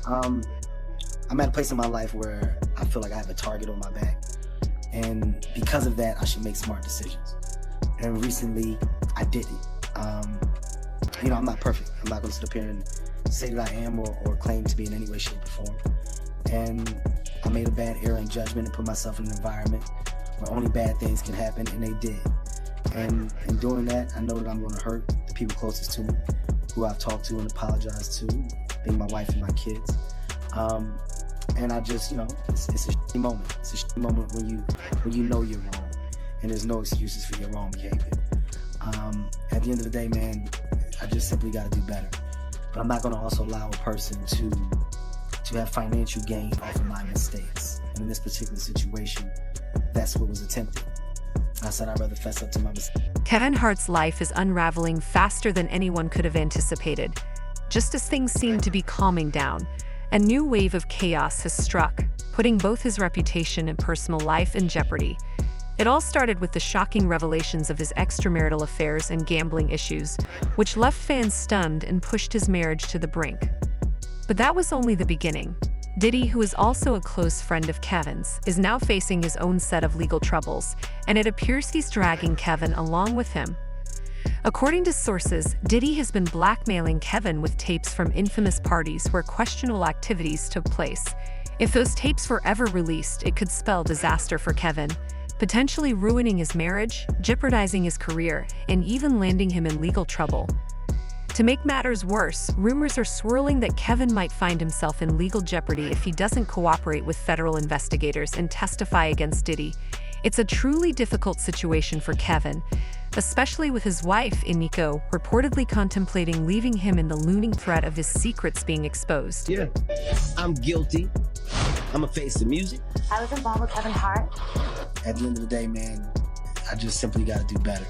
I'm at a place in my life where I feel like I have a target on my back. And because of that, I should make smart decisions. And recently, I didn't. I'm not perfect. I'm not going to sit up here and say that I am or claim to be in any way, shape, or form. And I made a bad error in judgment and put myself in an environment where only bad things can happen, and they did. And in doing that, I know that I'm going to hurt the people closest to me, who I've talked to and apologized to, being my wife and my kids. And I just, it's a shitty moment. It's a shitty moment when you know you're wrong, and there's no excuses for your wrong behavior. At the end of the day, man, I just simply got to do better. But I'm not going to also allow a person to have financial gain off of my mistakes. And in this particular situation, that's what was attempted. I said I'd rather fess up to my mistakes. Kevin Hart's life is unraveling faster than anyone could have anticipated. Just as things seem to be calming down, a new wave of chaos has struck, putting both his reputation and personal life in jeopardy. It all started with the shocking revelations of his extramarital affairs and gambling issues, which left fans stunned and pushed his marriage to the brink. But that was only the beginning. Diddy, who is also a close friend of Kevin's, is now facing his own set of legal troubles, and it appears he's dragging Kevin along with him. According to sources, Diddy has been blackmailing Kevin with tapes from infamous parties where questionable activities took place. If those tapes were ever released, it could spell disaster for Kevin, potentially ruining his marriage, jeopardizing his career, and even landing him in legal trouble. To make matters worse, rumors are swirling that Kevin might find himself in legal jeopardy if he doesn't cooperate with federal investigators and testify against Diddy. It's a truly difficult situation for Kevin, especially with his wife, Iniko, reportedly contemplating leaving him in the looming threat of his secrets being exposed. Yeah, I'm guilty. I'm a face of music. I was involved with KevinHart. At the end of the day, man, I just simply got to do better.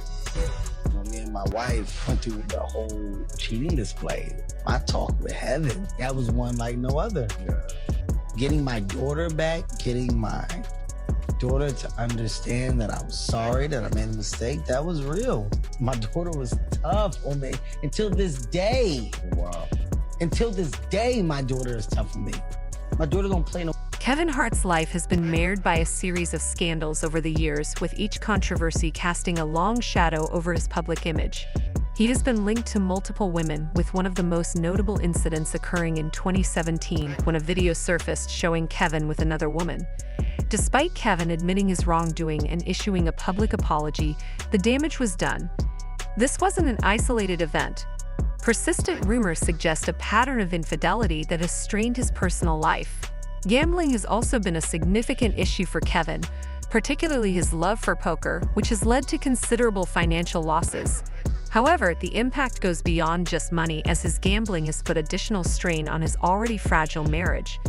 Me and my wife went through the whole cheating display. My talk with heaven, that was one like no other. Yeah. Getting my daughter back, getting my daughter to understand that I was sorry, that I made a mistake, that was real. My daughter was tough on me until this day. Wow. Until this day, my daughter is tough on me. My daughter don't play no. Kevin Hart's life has been marred by a series of scandals over the years, with each controversy casting a long shadow over his public image. He has been linked to multiple women, with one of the most notable incidents occurring in 2017 when a video surfaced showing Kevin with another woman. Despite Kevin admitting his wrongdoing and issuing a public apology, the damage was done. This wasn't an isolated event. Persistent rumors suggest a pattern of infidelity that has strained his personal life. Gambling has also been a significant issue for Kevin, particularly his love for poker, which has led to considerable financial losses. However, the impact goes beyond just money, as his gambling has put additional strain on his already fragile marriage.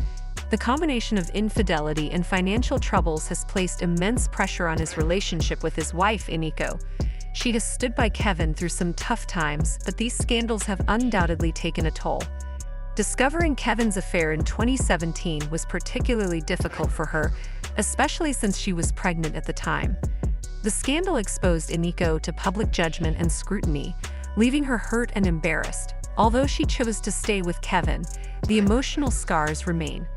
The combination of infidelity and financial troubles has placed immense pressure on his relationship with his wife, Iniko. She has stood by Kevin through some tough times, but these scandals have undoubtedly taken a toll. Discovering Kevin's affair in 2017 was particularly difficult for her, especially since she was pregnant at the time. The scandal exposed Iniko to public judgment and scrutiny, leaving her hurt and embarrassed. Although she chose to stay with Kevin, the emotional scars remain.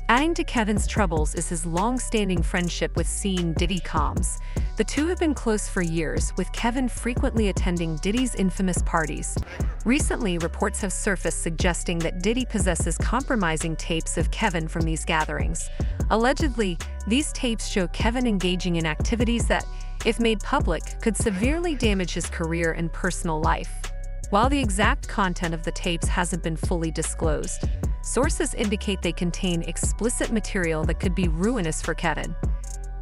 Adding to Kevin's troubles is his long-standing friendship with scene Diddy Combs. The two have been close for years, with Kevin frequently attending Diddy's infamous parties. Recently, reports have surfaced suggesting that Diddy possesses compromising tapes of Kevin from these gatherings. Allegedly, these tapes show Kevin engaging in activities that, if made public, could severely damage his career and personal life. While the exact content of the tapes hasn't been fully disclosed, sources indicate they contain explicit material that could be ruinous for Kevin.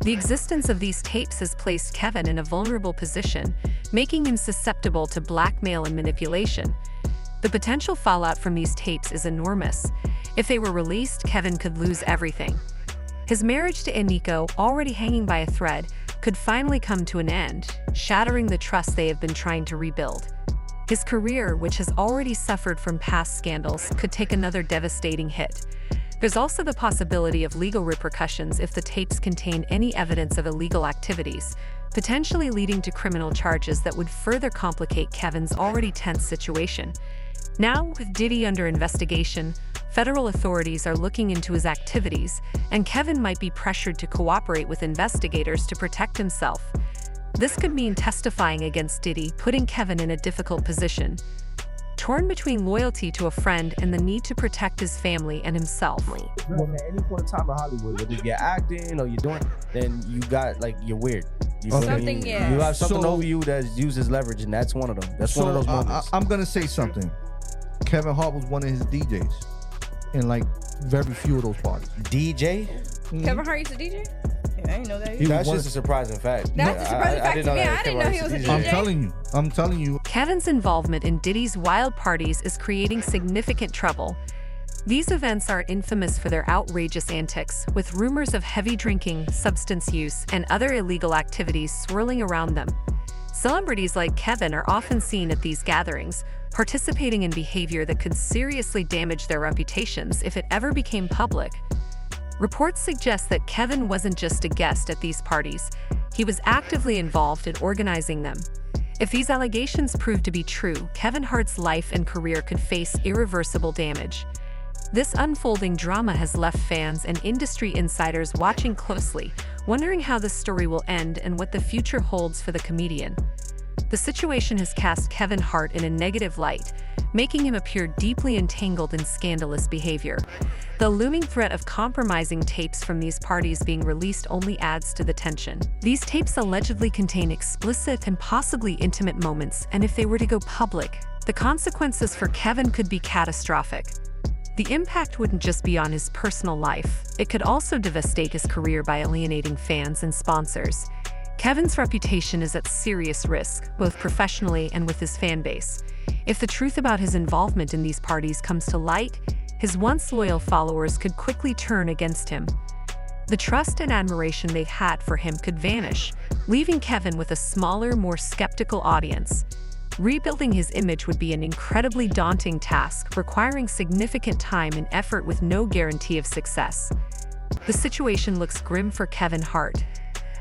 The existence of these tapes has placed Kevin in a vulnerable position, making him susceptible to blackmail and manipulation. The potential fallout from these tapes is enormous. If they were released, Kevin could lose everything. His marriage to Iniko, already hanging by a thread, could finally come to an end, shattering the trust they have been trying to rebuild. His career, which has already suffered from past scandals, could take another devastating hit. There's also the possibility of legal repercussions if the tapes contain any evidence of illegal activities, potentially leading to criminal charges that would further complicate Kevin's already tense situation. Now, with Diddy under investigation, Federal authorities are looking into his activities, and Kevin might be pressured to cooperate with investigators to protect himself. This could mean testifying against Diddy, putting Kevin in a difficult position. Torn between loyalty to a friend and the need to protect his family and himself. Well, at any point in time in Hollywood, whether you're acting or you're doing, then you got, like, you're weird. You feel me? Something, yeah. You have something So- over you that uses leverage, and that's one of them. That's one of those moments. I'm gonna say something. Kevin Hart was one of his DJs in like very few of those parties. DJ? Kevin Hart used to DJ? Yeah, I didn't know that. He was That's one just of- a surprising fact. That's a surprising fact to me. I didn't know he was a DJ. DJ. I'm telling you. Kevin's involvement in Diddy's wild parties is creating significant trouble. These events are infamous for their outrageous antics, with rumors of heavy drinking, substance use, and other illegal activities swirling around them. Celebrities like Kevin are often seen at these gatherings, participating in behavior that could seriously damage their reputations if it ever became public. Reports suggest that Kevin wasn't just a guest at these parties, he was actively involved in organizing them. If these allegations prove to be true, Kevin Hart's life and career could face irreversible damage. This unfolding drama has left fans and industry insiders watching closely, wondering how this story will end and what the future holds for the comedian. The situation has cast Kevin Hart in a negative light, making him appear deeply entangled in scandalous behavior. The looming threat of compromising tapes from these parties being released only adds to the tension. These tapes allegedly contain explicit and possibly intimate moments, and if they were to go public, the consequences for Kevin could be catastrophic. The impact wouldn't just be on his personal life, it could also devastate his career by alienating fans and sponsors. Kevin's reputation is at serious risk, both professionally and with his fan base. If the truth about his involvement in these parties comes to light, his once loyal followers could quickly turn against him. The trust and admiration they had for him could vanish, leaving Kevin with a smaller, more skeptical audience. Rebuilding his image would be an incredibly daunting task, requiring significant time and effort with no guarantee of success. The situation looks grim for Kevin Hart,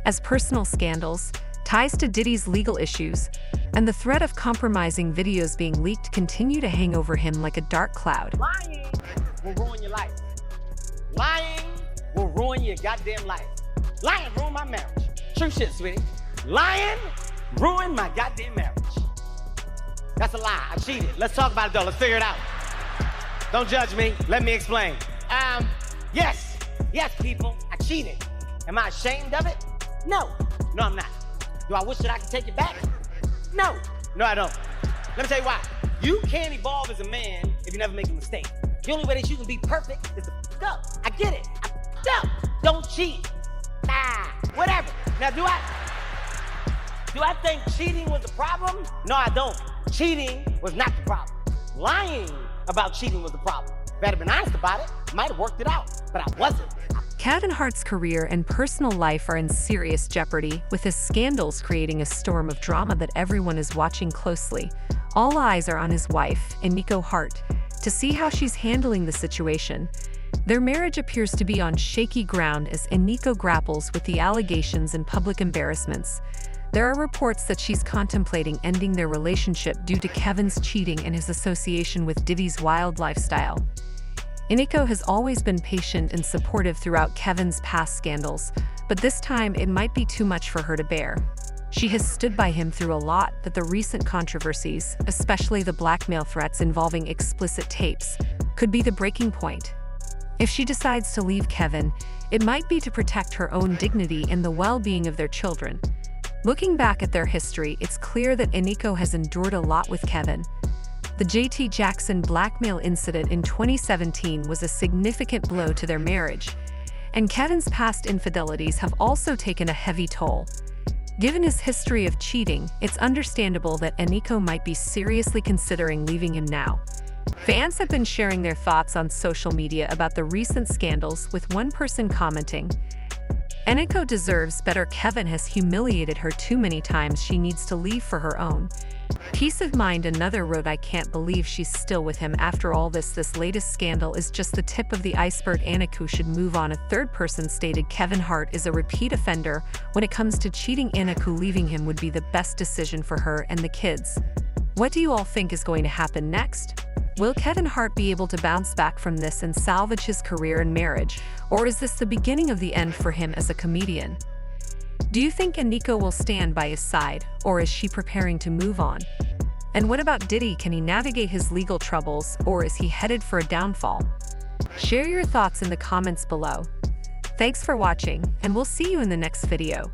as personal scandals, ties to Diddy's legal issues, and the threat of compromising videos being leaked continue to hang over him like a dark cloud. Lying will ruin your life. Lying will ruin your goddamn life. Lying ruined my marriage. True shit, sweetie. Lying ruined my goddamn marriage. That's a lie. I cheated. Let's talk about it though. Let's figure it out. Don't judge me. Let me explain. Yes, people. I cheated. Am I ashamed of it? No, I'm not. Do I wish that I could take it back? No, I don't. Let me tell you why. You can't evolve as a man if you never make a mistake. The only way that you can be perfect is to f*** up. I get it. I f***ed up. Don't cheat. Whatever. Now, do I think cheating was the problem? No, I don't. Cheating was not the problem. Lying about cheating was the problem. If I had been honest about it, I might have worked it out, but I wasn't. Kevin Hart's career and personal life are in serious jeopardy, with his scandals creating a storm of drama that everyone is watching closely. All eyes are on his wife, Eniko Hart, to see how she's handling the situation. Their marriage appears to be on shaky ground as Eniko grapples with the allegations and public embarrassments. There are reports that she's contemplating ending their relationship due to Kevin's cheating and his association with Diddy's wild lifestyle. Eniko has always been patient and supportive throughout Kevin's past scandals, but this time it might be too much for her to bear. She has stood by him through a lot, but the recent controversies, especially the blackmail threats involving explicit tapes, could be the breaking point. If she decides to leave Kevin, it might be to protect her own dignity and the well-being of their children. Looking back at their history, it's clear that Eniko has endured a lot with Kevin. The JT Jackson blackmail incident in 2017 was a significant blow to their marriage, and Kevin's past infidelities have also taken a heavy toll. Given his history of cheating, it's understandable that Eniko might be seriously considering leaving him now. Fans have been sharing their thoughts on social media about the recent scandals, with one person commenting, "Eniko deserves better. Kevin has humiliated her too many times. She needs to leave for her own peace of mind." Another wrote, "I can't believe she's still with him after all this. This latest scandal is just the tip of the iceberg. Eniko should move on." A third person stated, "Kevin Hart is a repeat offender. When it comes to cheating, Eniko leaving him would be the best decision for her and the kids." What do you all think is going to happen next? Will Kevin Hart be able to bounce back from this and salvage his career and marriage, or is this the beginning of the end for him as a comedian? Do you think Eniko will stand by his side, or is she preparing to move on? And what about Diddy? Can he navigate his legal troubles, or is he headed for a downfall? Share your thoughts in the comments below. Thanks for watching, and we'll see you in the next video.